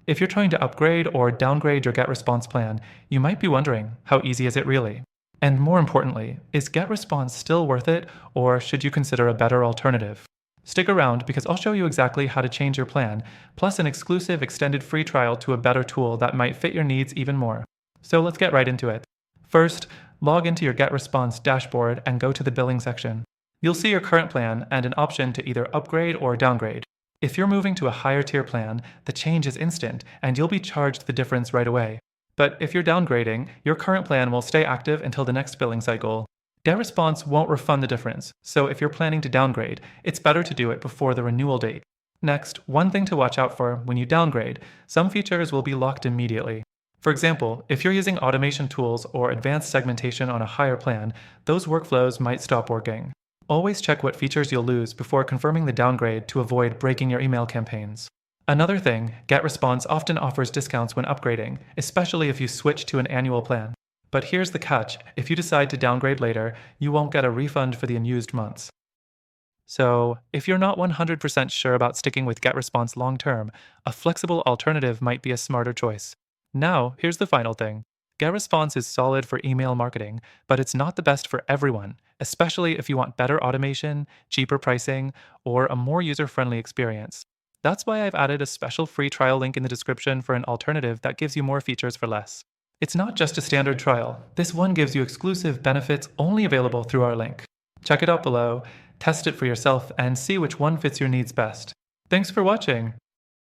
If you're trying to upgrade or downgrade your GetResponse plan, you might be wondering, how easy is it really? And more importantly, is GetResponse still worth it, or should you consider a better alternative? Stick around because I'll show you exactly how to change your plan, plus an exclusive extended free trial to a better tool that might fit your needs even more. So let's get right into it. First, log into your GetResponse dashboard and go to the billing section. You'll see your current plan and an option to either upgrade or downgrade. If you're moving to a higher tier plan, the change is instant and you'll be charged the difference right away. But if you're downgrading, your current plan will stay active until the next billing cycle. GetResponse won't refund the difference, so if you're planning to downgrade, it's better to do it before the renewal date. Next, one thing to watch out for when you downgrade, some features will be locked immediately. For example, if you're using automation tools or advanced segmentation on a higher plan, those workflows might stop working. Always check what features you'll lose before confirming the downgrade to avoid breaking your email campaigns. Another thing, GetResponse often offers discounts when upgrading, especially if you switch to an annual plan. But here's the catch, if you decide to downgrade later, you won't get a refund for the unused months. So, if you're not 100% sure about sticking with GetResponse long term, a flexible alternative might be a smarter choice. Now, here's the final thing. GetResponse is solid for email marketing, but it's not the best for everyone, especially if you want better automation, cheaper pricing, or a more user-friendly experience. That's why I've added a special free trial link in the description for an alternative that gives you more features for less. It's not just a standard trial. This one gives you exclusive benefits only available through our link. Check it out below, test it for yourself, and see which one fits your needs best. Thanks for watching.